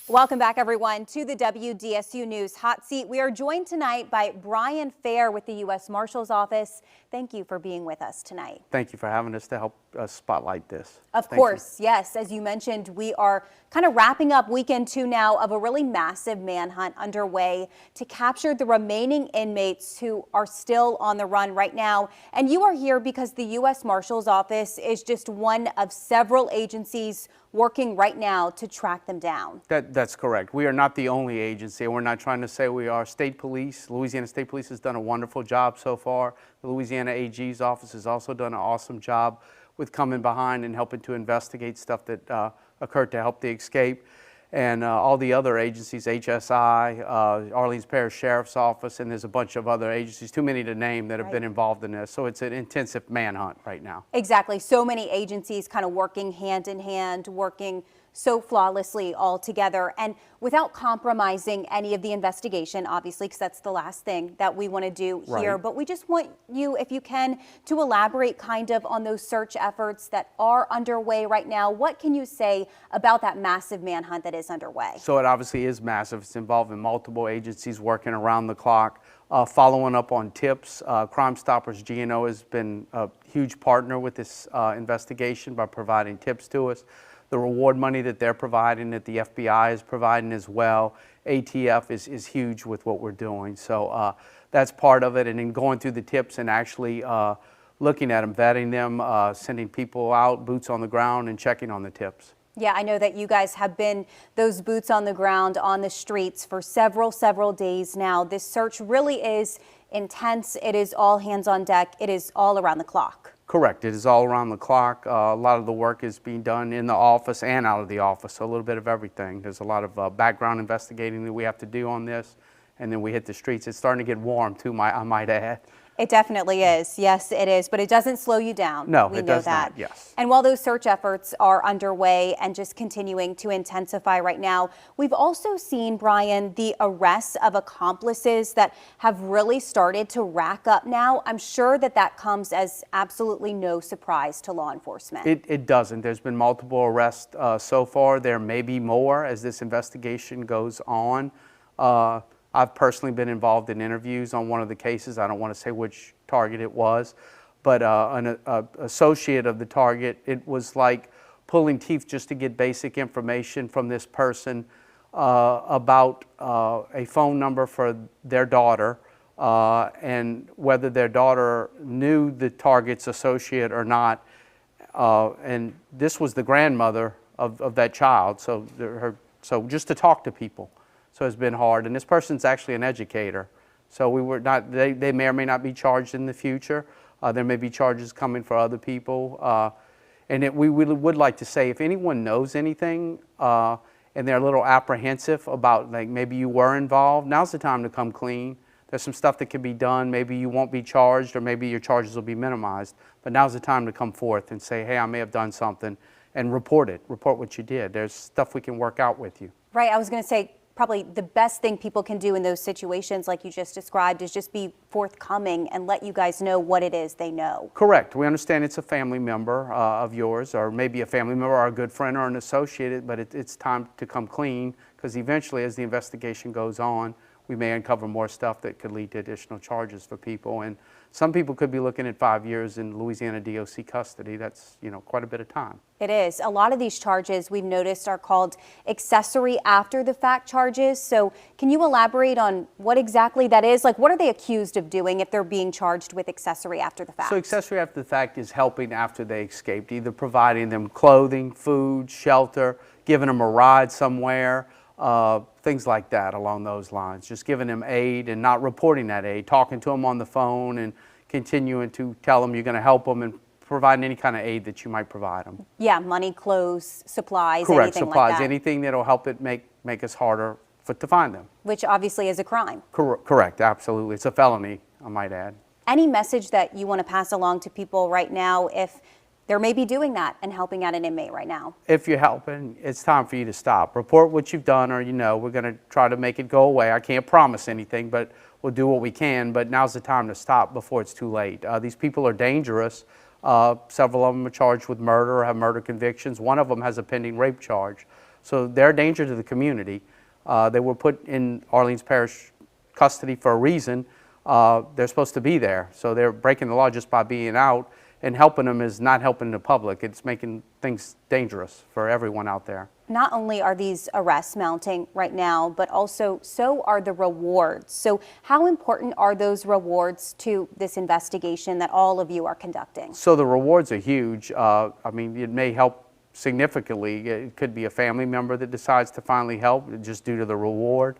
Welcome back, everyone, to the WDSU News Hot Seat. We are joined tonight by Brian Fair with the U.S. Marshal's Office. Thank you for being with us tonight. Thank you for having us to help us spotlight this. Of course, yes. As you mentioned, we are kind of wrapping up weekend 2 now of a really massive manhunt underway to capture the remaining inmates who are still on the run right now. And you are here because the U.S. Marshal's Office is just one of several agencies working right now to track them down. That's correct. We are not the only agency. We're not trying to say we are. State Police, Louisiana State Police has done a wonderful job so far. The Louisiana AG's office has also done an awesome job with coming behind and helping to investigate stuff that occurred to help the escape. And all the other agencies, HSI, Orleans Parish Sheriff's Office, and there's a bunch of other agencies, too many to name, that have been involved in this. So it's an intensive manhunt right now. Exactly. So many agencies kind of working hand in hand, working so flawlessly all together and without compromising any of the investigation, obviously, because that's the last thing that we want to do here. But we just want you, if you can, to elaborate kind of on those search efforts that are underway right now. What can you say about that massive manhunt that is underway? So it obviously is massive. It's involving multiple agencies working around the clock. Following up on tips, Crime Stoppers GNO has been a huge partner with this investigation by providing tips to us. The reward money that they're providing, that the FBI is providing as well. ATF is huge with what we're doing. So that's part of it. And then going through the tips and actually looking at them, vetting them, sending people out, boots on the ground, and checking on the tips. Yeah, I know that you guys have been those boots on the ground on the streets for several days now. This search really is intense. It is all hands on deck. It is all around the clock. Correct. It is all around the clock. A lot of the work is being done in the office and out of the office, so a little bit of everything. There's a lot of background investigating that we have to do on this, and then we hit the streets. It's starting to get warm, too, I might add. It definitely is. Yes, it is. But it doesn't slow you down. No, we it know does that. not. Yes. And while those search efforts are underway and just continuing to intensify right now, we've also seen, Brian, the arrests of accomplices that have really started to rack up now. I'm sure that that comes as absolutely no surprise to law enforcement. It doesn't. There's been multiple arrests so far. There may be more as this investigation goes on. I've personally been involved in interviews on one of the cases. I don't want to say which target it was, but an associate of the target, it was like pulling teeth just to get basic information from this person about a phone number for their daughter and whether their daughter knew the target's associate or not. And this was the grandmother of that child, so just to talk to people. So it's been hard, and this person's actually an educator. So we were not, they may or may not be charged in the future. There may be charges coming for other people. And we would like to say, if anyone knows anything and they're a little apprehensive about, like, maybe you were involved, now's the time to come clean. There's some stuff that can be done. Maybe you won't be charged, or maybe your charges will be minimized. But now's the time to come forth and say, hey, I may have done something, and report it. Report what you did. There's stuff we can work out with you. Right. I was going to say, probably the best thing people can do in those situations like you just described is just be forthcoming and let you guys know what it is they know. Correct. We understand it's a family member of yours, or maybe a family member or a good friend or an associate, but it's time to come clean, because eventually as the investigation goes on, we may uncover more stuff that could lead to additional charges for people. And some people could be looking at 5 years in Louisiana DOC custody. That's, quite a bit of time. It is. A lot of these charges we've noticed are called accessory after the fact charges. So can you elaborate on what exactly that is? Like, what are they accused of doing if they're being charged with accessory after the fact? So accessory after the fact is helping after they escaped, either providing them clothing, food, shelter, giving them a ride somewhere, things like that along those lines. Just giving them aid and not reporting that aid, talking to them on the phone and continuing to tell them you're going to help them and providing any kind of aid that you might provide them. Yeah, money, clothes, supplies, correct, anything supplies, like that. Anything that'll help it make us harder to find them. Which obviously is a crime. Correct, absolutely. It's a felony, I might add. Any message that you want to pass along to people right now if they're maybe doing that and helping out an inmate right now? If you're helping, it's time for you to stop. Report what you've done, or we're going to try to make it go away. I can't promise anything, but we'll do what we can. But now's the time to stop before it's too late. These people are dangerous. Several of them are charged with murder or have murder convictions. One of them has a pending rape charge. So they're a danger to the community. They were put in Orleans Parish custody for a reason. They're supposed to be there. So they're breaking the law just by being out, and helping them is not helping the public. It's making things dangerous for everyone out there. Not only are these arrests mounting right now, but also so are the rewards. So how important are those rewards to this investigation that all of you are conducting? So the rewards are huge. I mean, it may help significantly. It could be a family member that decides to finally help just due to the reward.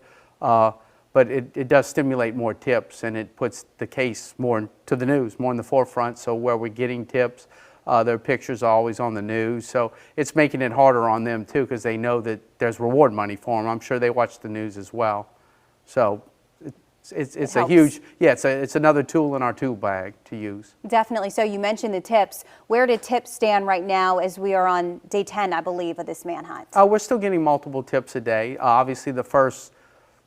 But it does stimulate more tips, and it puts the case more to the news, more in the forefront. So where we're getting tips, their pictures are always on the news. So it's making it harder on them too, because they know that there's reward money for them. I'm sure they watch the news as well. So it's a huge, yeah, it's another tool in our tool bag to use. Definitely. So you mentioned the tips. Where do tips stand right now as we are on day 10, I believe, of this manhunt? We're still getting multiple tips a day. Obviously, the first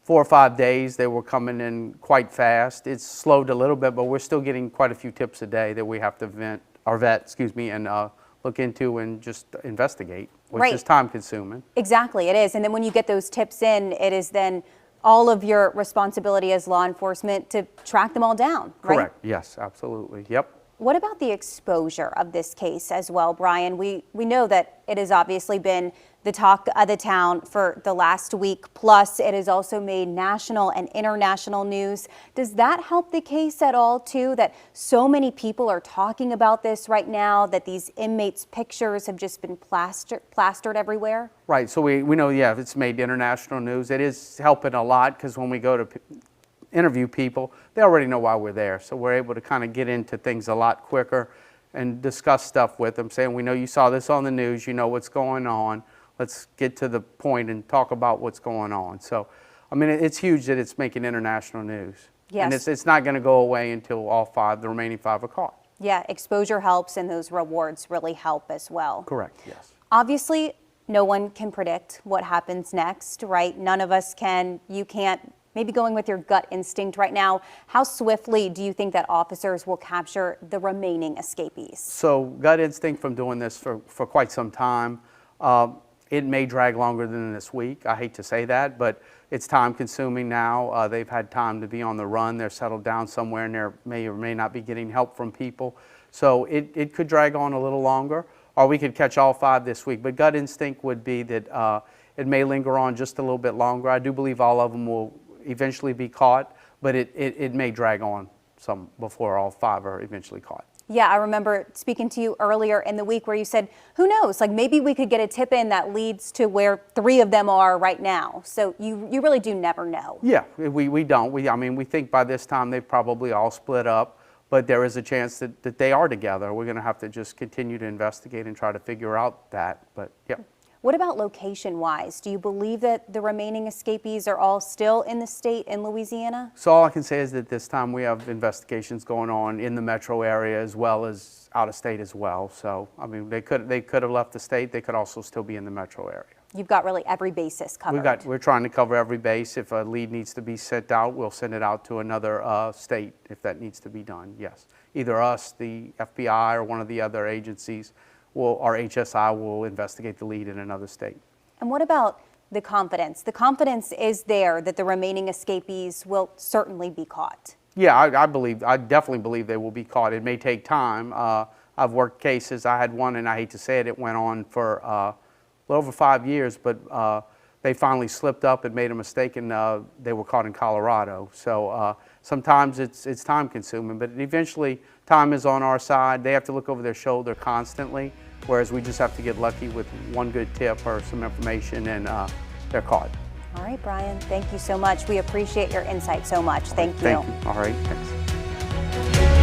4 or 5 days, they were coming in quite fast. It's slowed a little bit, but we're still getting quite a few tips a day that we have to vet, and look into and just investigate, which is time consuming. Exactly, it is. And then when you get those tips in, it is then all of your responsibility as law enforcement to track them all down, right? Correct, yes, absolutely, yep. What about the exposure of this case as well, Brian? We know that it has obviously been the talk of the town for the last week, plus it has also made national and international news. Does that help the case at all, too, that so many people are talking about this right now, that these inmates' pictures have just been plastered everywhere? Right, so we know, yeah, it's made international news. It is helping a lot, because when we go to interview people, they already know why we're there. So we're able to kind of get into things a lot quicker and discuss stuff with them, saying, we know you saw this on the news, you know what's going on. Let's get to the point and talk about what's going on. So, I mean, it's huge that it's making international news. Yes. And it's not going to go away until all 5, the remaining 5 are caught. Yeah, exposure helps, and those rewards really help as well. Correct, yes. Obviously, no one can predict what happens next, right? None of us can. You can't. Maybe going with your gut instinct right now, how swiftly do you think that officers will capture the remaining escapees? So gut instinct from doing this for quite some time. It may drag longer than this week. I hate to say that, but it's time consuming now. They've had time to be on the run. They're settled down somewhere, and they may or may not be getting help from people. So it could drag on a little longer, or we could catch all 5 this week. But gut instinct would be that it may linger on just a little bit longer. I do believe all of them will eventually be caught, but it may drag on some before all 5 are eventually caught. Yeah, I remember speaking to you earlier in the week where you said, who knows, like maybe we could get a tip in that leads to where 3 of them are right now. So you really do never know. Yeah, we don't. I mean, we think by this time they've probably all split up, but there is a chance that they are together. We're going to have to just continue to investigate and try to figure out that, but yeah. What about location-wise? Do you believe that the remaining escapees are all still in the state in Louisiana? So all I can say is that this time we have investigations going on in the metro area as well as out of state as well. So, I mean, they could have left the state. They could also still be in the metro area. You've got really every basis covered. We're trying to cover every base. If a lead needs to be sent out, we'll send it out to another state if that needs to be done, yes. Either us, the FBI, or one of the other agencies. Our HSI will investigate the lead in another state. And what about the confidence? The confidence is there that the remaining escapees will certainly be caught. Yeah, I definitely believe they will be caught. It may take time. I've worked cases. I had one, and I hate to say it, it went on for a little over 5 years, but they finally slipped up and made a mistake, and they were caught in Colorado. So sometimes it's time consuming, but eventually time is on our side. They have to look over their shoulder constantly, whereas we just have to get lucky with one good tip or some information, and they're caught. All right, Brian, thank you so much. We appreciate your insight so much. Thank you. Thank you. All right, thanks.